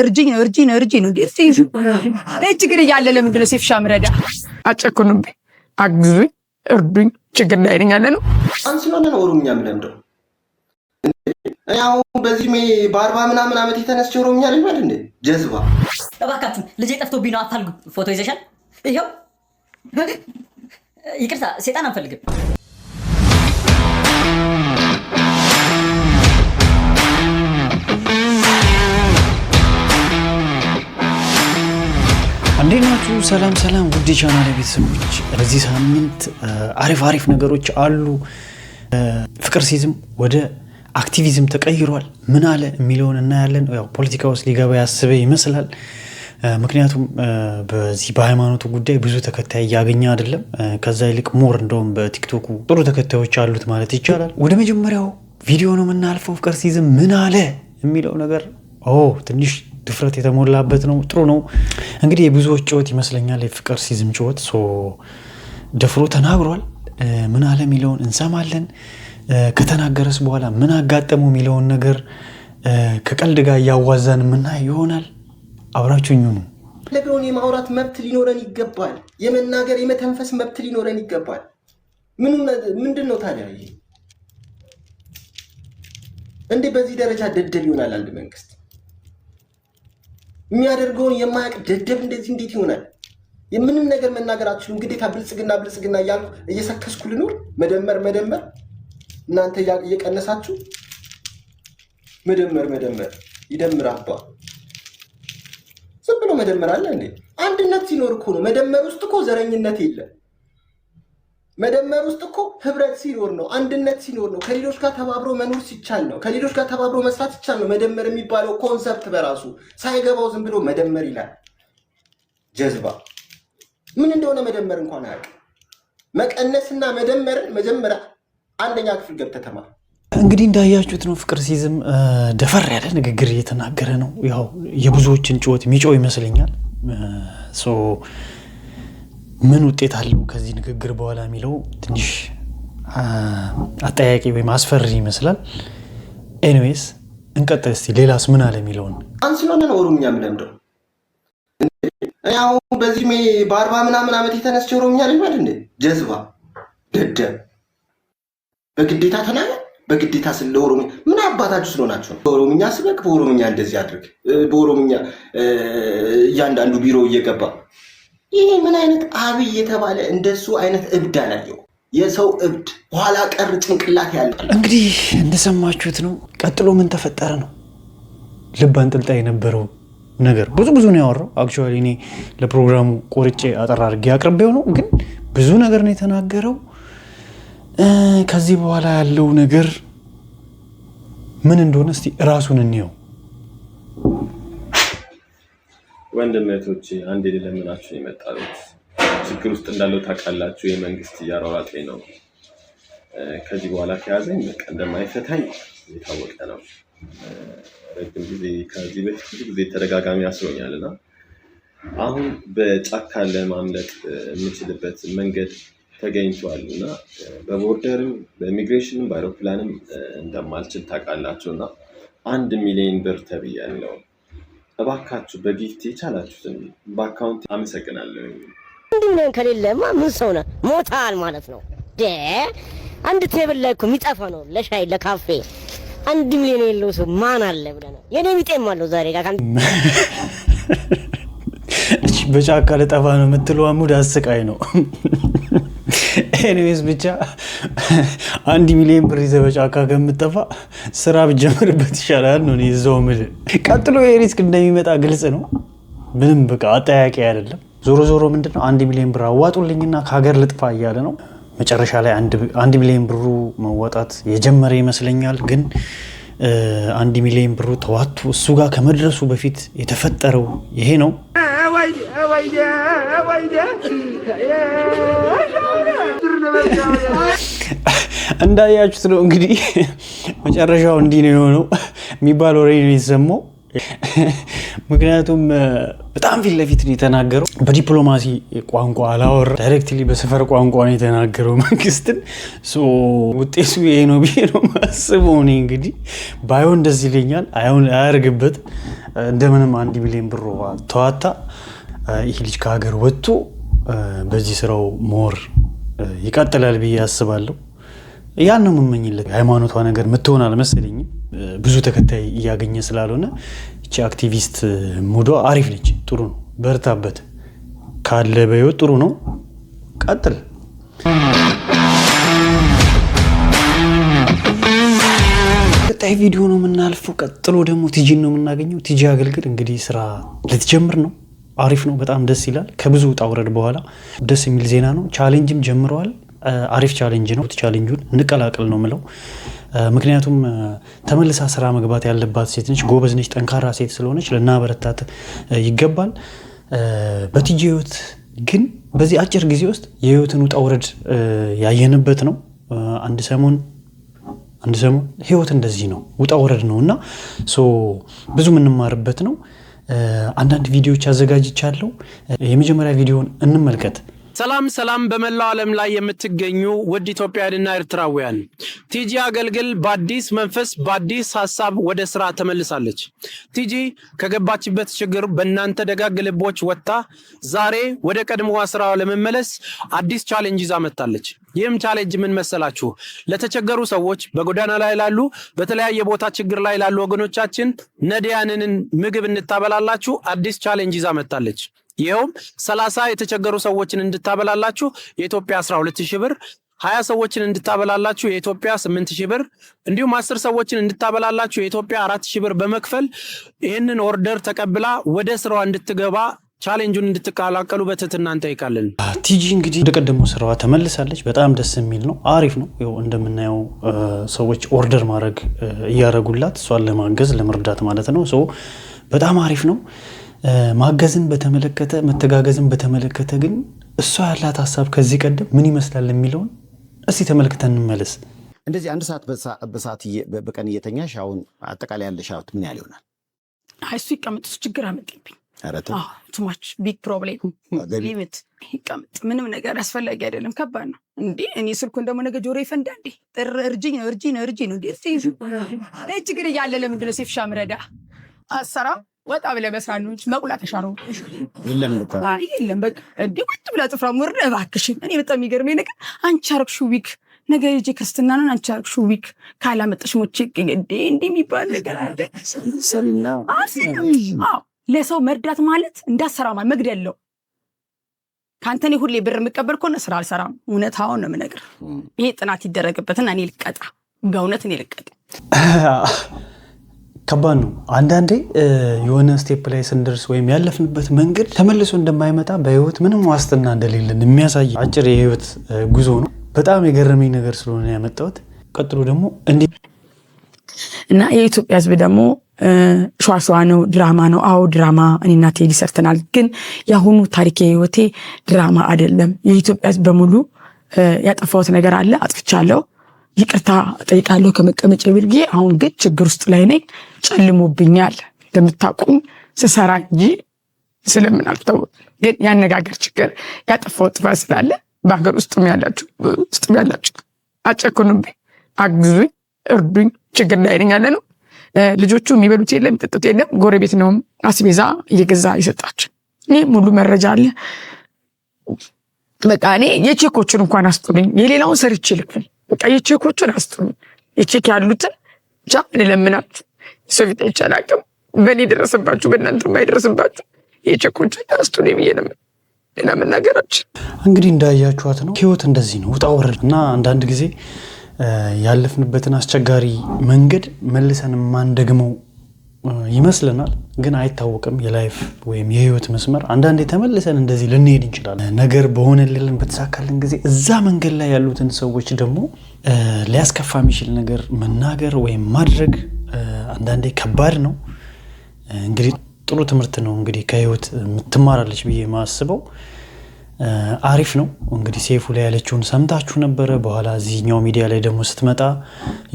እርጂኝ ነው እንዴ ችግር እያለ ለምንድን ነው ሴፍሻ ምረዳ አጨኩንብኝ አግዙኝ እርዱኝ ችግር ላይ ነኝ ያለ ነው አንስሎነ ነው ኦሮምኛ ምለምደው ያው በዚህ በ40 ምናምን ዓመት የተነስቼ ኦሮምኛ ልማድ እንዴ ጀዝባ እባካችሁ ልጄ ጠፍቶብኝ ነው አፋልጉ ፎቶ ይዘሻል ይሄው ይቅርታ ሰይጣን አንፈልግም እንዴት ናችሁ? ሰላም ውድ ቻናል ቤተሰቦች፣ በዚህ ሳምንት አሪፍ ነገሮች አሉ። ፍቅር ሲዝም ወደ አክቲቪዝም ተቀይሯል። ምን አለ የሚለውን እናያለን። ያው ፖለቲካ ውስጥ ሊገባ ያስበ ይመስላል። ምክንያቱም በዚህ በሃይማኖቱ ጉዳይ ብዙ ተከታይ እያገኘ አይደለም። ከዛ ይልቅ ሞር እንደውም በቲክቶኩ ጥሩ ተከታዮች አሉት ማለት ይቻላል። ወደ መጀመሪያው ቪዲዮ ነው የምናልፈው። ፍቅር ሲዝም ምን አለ የሚለው ነገር ትንሽ ድፍረት የተሞላበት ነው። ጥሩ ነው። እንግዲህ የብዙዎች ጭወት ይመስለኛል የፍቅር ሲዝም ጭወት። ደፍሮ ተናግሯል። ምን አለ የሚለውን እንሰማለን። ከተናገረስ በኋላ ምን አጋጠመው የሚለውን ነገር ከቀልድ ጋር እያዋዛን የምናይ ይሆናል። አብራችሁኝ ሁኑ። ለብሮን የማውራት መብት ሊኖረን ይገባል። የመናገር የመተንፈስ መብት ሊኖረን ይገባል። ምንድነው ታዲያ ይሄ? እንዴ በዚህ ደረጃ ደደብ ይሆናል አንድ መንግስት? የሚያደርገውን የማያውቅ ደደብ እንደዚህ እንዴት ይሆናል? የምንም ነገር መናገር አትችሉም። ግዴታ ብልጽግና እያልኩ እየሰከስኩ ልኖር? መደመር እናንተ እየቀነሳችሁ መደመር ይደምር አባ። ዝም ብሎ መደመር አለ እንዴ? አንድነት ሲኖር እኮ ነው። መደመር ውስጥ እኮ ዘረኝነት የለም። መደመር ውስጥ እኮ ህብረት ሲኖር ነው፣ አንድነት ሲኖር ነው፣ ከሌሎች ጋር ተባብሮ መኖር ሲቻል ነው፣ ከሌሎች ጋር ተባብሮ መስራት ሲቻል ነው። መደመር የሚባለው ኮንሰፕት በራሱ ሳይገባው ዝም ብሎ መደመር ይላል። ጀዝባ ምን እንደሆነ መደመር እንኳን አያውቅም። መቀነስና መደመርን መጀመሪያ አንደኛ ክፍል ገብተህ ተማር። እንግዲህ እንዳያችሁት ነው ፍቅር ሲዝም ደፈር ያለ ንግግር እየተናገረ ነው። ያው የብዙዎችን ጭወት የሚጮህ ይመስለኛል። ምን ውጤት አለው ከዚህ ንግግር በኋላ የሚለው ትንሽ አጠያቂ ወይም አስፈሪ ይመስላል። ኤኒዌይስ እንቀጥል እስቲ። ሌላስ ምን አለ የሚለውን አንስሎነ ነው ኦሮምኛ ምለምደው ያው በዚህ በ40 ምናምን ዓመት የተነስቼ ኦሮምኛ ልማድ እንዴ ጀዝባ ደደብ በግዴታ ተናገር። በግዴታ ስለ ኦሮምኛ ምን አባታችሁ ስለሆናችሁ ነው? በኦሮምኛ ስበክ፣ በኦሮምኛ እንደዚህ አድርግ፣ በኦሮምኛ እያንዳንዱ ቢሮ እየገባ ይሄ ምን አይነት አብይ የተባለ እንደሱ አይነት እብድ አላየው። የሰው እብድ ኋላ ቀር ጭንቅላት ያለው። እንግዲህ እንደሰማችሁት ነው። ቀጥሎ ምን ተፈጠረ ነው? ልብ አንጠልጣይ የነበረው ነገር ብዙ ነው ያወራው። አክቹአሊ እኔ ለፕሮግራሙ ቆርጬ አጠር አድርጌ አቅርቤው ነው፣ ግን ብዙ ነገር ነው የተናገረው። ከዚህ በኋላ ያለው ነገር ምን እንደሆነ እስቲ ራሱን እንየው። ወንድነቶች አንድ ለምናችሁ የመጣሉት ችግር ውስጥ እንዳለው ታውቃላችሁ። የመንግስት እያሯሯጠኝ ነው። ከዚህ በኋላ ከያዘኝ በቃ እንደማይፈታኝ የታወቀ ነው። ረጅም ጊዜ ከዚህ በፊት ብዙ ጊዜ ተደጋጋሚ አስሮኛልና አሁን በጫካ ለማምለጥ የምችልበት መንገድ ተገኝቷል እና በቦርደርም በኢሚግሬሽንም በአውሮፕላንም እንደማልችል ታውቃላችሁና 1 ሚሊዮን ብር ተብያለሁ። እባካችሁ በጊፍት የቻላችሁትን በአካውንት አመሰግናለሁ። ምንድነው ከሌለማ ምን ሰው ነው ሞታል ማለት ነው። አንድ ቴብል ላይ እኮ የሚጠፋ ነው ለሻይ ለካፌ 1 ሚሊዮን የለው ሰው ማን አለ ብለህ ነው? የኔ ቢጤም አለው ዛሬ ጋር እቺ በጫካ ለጠፋ ነው የምትለው አሙድ አስቃይ ነው። ኤኒዌይስ ብቻ 1 ሚሊዮን ብር ይዘህ በጫካ ከምትጠፋ ስራ ብትጀምርበት ይሻላል ነው እዛው ምል። ቀጥሎ የሪስክ እንደሚመጣ ግልጽ ነው። ምንም በቃ አጠያቂ አይደለም። ዞሮ ምንድነው 1 ሚሊዮን ብር አዋጡልኝና ከሀገር ልጥፋ እያለ ነው። መጨረሻ ላይ 1 ሚሊዮን ብሩ መዋጣት የጀመረ ይመስለኛል። ግን 1 ሚሊዮን ብሩ ተዋጡ እሱ ጋር ከመድረሱ በፊት የተፈጠረው ይሄ ነው። እንዳያችሁት ነው እንግዲህ መጨረሻው እንዲህ ነው የሆነው የሚባለው ወሬ ነው የተሰማው። ምክንያቱም በጣም ፊት ለፊት ነው የተናገረው። በዲፕሎማሲ ቋንቋ አላወራ፣ ዳይሬክትሊ በሰፈር ቋንቋ ነው የተናገረው መንግስትን። ውጤቱ ይሄ ነው ብዬ ነው ማስበው። እኔ እንግዲህ ባይሆን ደስ ይለኛል። አያርግበት እንደምንም 1 ሚሊዮን ብር ተዋታ ይህ ልጅ ከሀገር ወጥቶ በዚህ ስራው ሞር ይቀጥላል ብዬ አስባለሁ። ያን ነው የምመኝለት። ሃይማኖቷ ነገር ምትሆን አልመሰለኝም። ብዙ ተከታይ እያገኘ ስላልሆነ እቺ አክቲቪስት ሙዷ አሪፍ ነች። ጥሩ ነው፣ በርታበት። ካለ በህይወት ጥሩ ነው፣ ቀጥል። ቀጣይ ቪዲዮ ነው የምናልፈው። ቀጥሎ ደግሞ ቲጂን ነው የምናገኘው። ቲጂ አገልግል እንግዲህ ስራ ልትጀምር ነው። አሪፍ ነው፣ በጣም ደስ ይላል። ከብዙ ውጣ ውረድ በኋላ ደስ የሚል ዜና ነው። ቻሌንጅም ጀምረዋል። አሪፍ ቻሌንጅ ነው። ቻሌንጁን እንቀላቀል ነው ምለው። ምክንያቱም ተመልሳ ስራ መግባት ያለባት ሴት ነች። ጎበዝ ነች፣ ጠንካራ ሴት ስለሆነች ልናበረታት ይገባል። በቲጂ ህይወት ግን በዚህ አጭር ጊዜ ውስጥ የህይወትን ውጣ ውረድ ያየንበት ነው። አንድ ሰሞን ህይወት እንደዚህ ነው፣ ውጣ ውረድ ነው እና ብዙ የምንማርበት ነው። አንዳንድ ቪዲዮዎች አዘጋጅቻለሁ። የመጀመሪያ ቪዲዮን እንመልከት። ሰላም በመላው ዓለም ላይ የምትገኙ ውድ ኢትዮጵያውያንና ኤርትራውያን፣ ቲጂ አገልግል በአዲስ መንፈስ በአዲስ ሐሳብ ወደ ስራ ተመልሳለች። ቲጂ ከገባችበት ችግር በእናንተ ደጋግ ልቦች ወጥታ ዛሬ ወደ ቀድሞዋ ስራዋ ለመመለስ አዲስ ቻሌንጅ ይዛ መጣለች። ይህም ቻሌንጅ ምን መሰላችሁ? ለተቸገሩ ሰዎች፣ በጎዳና ላይ ላሉ፣ በተለያየ ቦታ ችግር ላይ ላሉ ወገኖቻችን ነዳያንን ምግብ እንታበላላችሁ አዲስ ቻሌንጅ ይዛ መጣለች። ይሄውም 30 የተቸገሩ ሰዎችን እንድታበላላችሁ የኢትዮጵያ 12000 ብር፣ 20 ሰዎችን እንድታበላላችሁ የኢትዮጵያ 8000 ብር እንዲሁም 10 ሰዎችን እንድታበላላችሁ የኢትዮጵያ 4000 ብር በመክፈል ይህንን ኦርደር ተቀብላ ወደ ስራዋ እንድትገባ ቻሌንጁን እንድትቀላቀሉ በትህትና እንጠይቃለን። ቲጂ እንግዲህ ወደ ቀደመው ስራዋ ተመልሳለች። በጣም ደስ የሚል ነው፣ አሪፍ ነው። ይኸው እንደምናየው ሰዎች ኦርደር ማድረግ እያደረጉላት እሷን ለማገዝ ለመርዳት ማለት ነው። በጣም አሪፍ ነው። ማገዝን በተመለከተ መተጋገዝን በተመለከተ ግን እሷ ያላት ሀሳብ ከዚህ ቀደም ምን ይመስላል የሚለውን እስቲ ተመልክተን እንመለስ። እንደዚህ 1 ሰዓት በሰዓት በቀን እየተኛሽ አሁን አጠቃላይ ያለሽ ሀብት ምን ያህል ይሆናል? እሱ ይቀመጥ፣ እሱ ችግር አመጣብኝ። ቱማች ቢግ ፕሮብሌም ሊሚት ይቀመጥ። ምንም ነገር አስፈላጊ አይደለም፣ ከባድ ነው እንዴ። እኔ ስልኩን ደግሞ ነገ ጆሮ ይፈንዳ እንዴ? እርጅኝ ነው እንዴ? ችግር እያለ ለምንድነው ሴፍሻ ምረዳ አሰራ ወጣ ብለህ መስራት ነው እንጂ መቁላት ተሻረው የለም በቃ እንዴ ወጥ ብላ ጽፍራ ሙር እባክሽን። እኔ በጣም የሚገርመኝ ነገር አንቺ አርክሹ ዊክ ነገ ልጅ ክርስትና ነው። አንቺ አርክሹ ዊክ ካላመጣሽ ሞቼ እንዴ የሚባል ነገር አለ። ለሰው መርዳት ማለት እንዳሰራ ማለት መግደል ነው። ካንተ እኔ ሁሌ ብር የምቀበል ከሆነ ስራ አልሰራም። እውነታውን ነው የምነግርህ። ይሄ ጥናት ይደረግበትና እኔ ልቀጣ፣ በእውነት እኔ ልቀጣ። ከባድ ነው። አንዳንዴ የሆነ ስቴፕ ላይ ስንደርስ ወይም ያለፍንበት መንገድ ተመልሶ እንደማይመጣ በህይወት ምንም ዋስትና እንደሌለን የሚያሳይ አጭር የህይወት ጉዞ ነው። በጣም የገረመኝ ነገር ስለሆነ ያመጣሁት። ቀጥሎ ደግሞ እና የኢትዮጵያ ህዝብ ደግሞ ሸዋሸዋ ነው፣ ድራማ ነው። አዎ ድራማ እኔና ቴዲ ሰርተናል። ግን የአሁኑ ታሪክ የህይወቴ ድራማ አይደለም። የኢትዮጵያ ህዝብ በሙሉ ያጠፋሁት ነገር አለ፣ አጥፍቻለሁ፣ ይቅርታ ጠይቃለሁ ከመቀመጫ ብልጌ። አሁን ግን ችግር ውስጥ ላይ ነኝ፣ ጨልሞብኛል። እንደምታውቁኝ ስሰራ እንጂ ስለምን አልተው። ግን ያነጋገር ችግር ያጠፋሁት ጥፋት ስላለ በሀገር ውስጥም ያላችሁ አጨክኑብኝ፣ አግዙኝ፣ እርዱኝ። ችግር ላይ ነኝ ያለ ነው። ልጆቹ የሚበሉት የለም የሚጠጡት የለም። ጎረቤት ነው አስቤዛ እየገዛ ይሰጣቸው። እኔ ሙሉ መረጃ አለ። በቃ እኔ የቼኮቹን እንኳን አስጡልኝ፣ የሌላውን ሰርቼ ልክፍል። በቃ የቼኮቹን አስጡልኝ። የቼክ ያሉትን ብቻ ልለምናችሁ። ሰው ፊት አይቻላቅም። በእኔ ደረሰባችሁ፣ በእናንተ የማይደረስባችሁ የቼኮቹን አስጡልኝ ብዬ ነው ሌላ መናገራችን። እንግዲህ እንዳያችኋት ነው ህይወት እንደዚህ ነው፣ ውጣ ውረድ እና አንዳንድ ጊዜ ያለፍንበትን አስቸጋሪ መንገድ መልሰን ማንደግመው ይመስለናል፣ ግን አይታወቅም። የላይፍ ወይም የህይወት መስመር አንዳንዴ ተመልሰን እንደዚህ ልንሄድ እንችላለን። ነገር በሆነልን በተሳካልን ጊዜ እዛ መንገድ ላይ ያሉትን ሰዎች ደግሞ ሊያስከፋ የሚችል ነገር መናገር ወይም ማድረግ አንዳንዴ ከባድ ነው። እንግዲህ ጥሩ ትምህርት ነው እንግዲህ ከህይወት የምትማራለች ብዬ ማስበው አሪፍ ነው። እንግዲህ ሴፉ ላይ ያለችውን ሰምታችሁ ነበረ። በኋላ እዚህኛው ሚዲያ ላይ ደግሞ ስትመጣ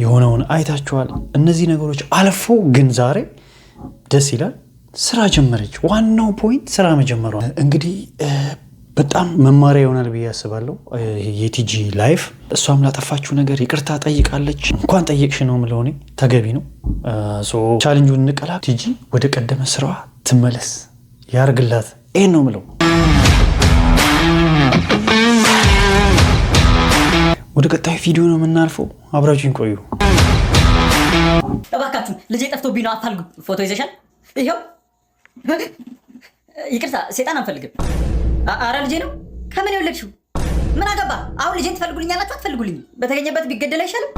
የሆነውን አይታችኋል። እነዚህ ነገሮች አልፈው ግን ዛሬ ደስ ይላል። ስራ ጀመረች። ዋናው ፖይንት ስራ መጀመሯ እንግዲህ በጣም መማሪያ ይሆናል ብዬ አስባለሁ የቲጂ ላይፍ። እሷም ላጠፋችው ነገር ይቅርታ ጠይቃለች። እንኳን ጠየቅሽ ነው የምለው እኔ፣ ተገቢ ነው። ቻሌንጁን እንቀላ፣ ቲጂ ወደ ቀደመ ስራዋ ትመለስ፣ ያርግላት። ይሄን ነው የምለው። ወደ ቀጣዩ ቪዲዮ ነው የምናልፈው። አብራችሁን ቆዩ። እባካችሁ ልጄ ጠፍቶብኝ ነው፣ አፋልጉ። ፎቶ ይዘሻል? ይኸው። ይቅርታ ሴጣን አንፈልግም። አረ ልጄ ነው። ከምን የወለድሽው? ምን አገባ? አሁን ልጄን ትፈልጉልኛላችሁ አትፈልጉልኝ? በተገኘበት ቢገደል አይሻልም?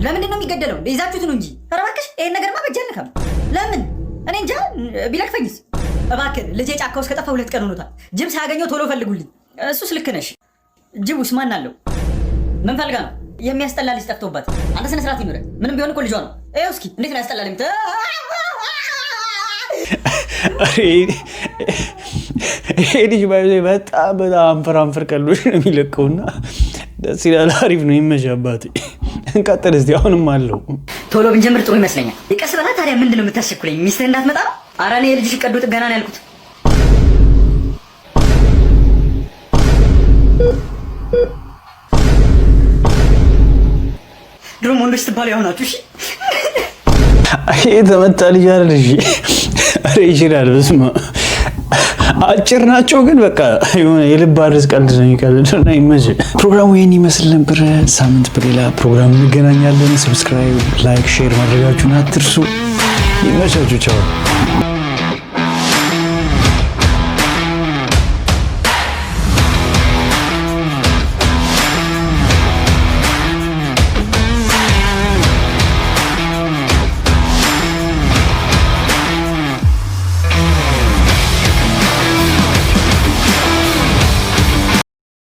ለምንድን ነው የሚገደለው? ይዛችሁት ነው እንጂ። ኧረ እባክሽ ይሄን ነገርማ በእጅ አልነካም። ለምን? እኔ እንጃ። ቢለክፈኝስ? እባክህ ልጄ ጫካ ውስጥ ከጠፋ 2 ቀን ሆኖታል። ጅብ ሳያገኘው ቶሎ ፈልጉልኝ። እሱስ ልክ ነሽ። ጅቡስ ማን አለው? ምን ፈልጋ ነው? የሚያስጠላ ልጅ ጠፍቶባት። አንተ ስነ ስርዓት ይኑረ። ምንም ቢሆን እኮ ልጇ ነው። ይኸው እስኪ እንዴት ነው ያስጠላል? ይሄ ልጅ በጣም አንፈራንፈር ቀልዶች ነው የሚለቀውና ደስ ይላል። አሪፍ ነው። ይመሻባት። እንቀጥል እስቲ። አሁንም አለው። ቶሎ ብንጀምር ጥሩ ይመስለኛል። ይቀስ በላ። ታዲያ ምንድን ነው የምታስቸኩለኝ? ሚስትህ እንዳትመጣ ነው? ኧረ እኔ የልጅሽ ቀዶ ጥገና ነው ያልኩት። ድሮም ወንዶች ስትባሉ ያው ናችሁ። እሺ የተመታ ልጅ አይደል? እሺ አረ ይችላል። በስመ አብ አጭር ናቸው ግን በቃ የሆነ የልብ አድርስ ቀልድ ነው የሚቀልድና ይመች። ፕሮግራሙ ይህን ይመስል ነበር። ሳምንት በሌላ ፕሮግራም እንገናኛለን። ሰብስክራይብ፣ ላይክ፣ ሼር ማድረጋችሁን አትርሱ። ይመቻችሁ። ቻው።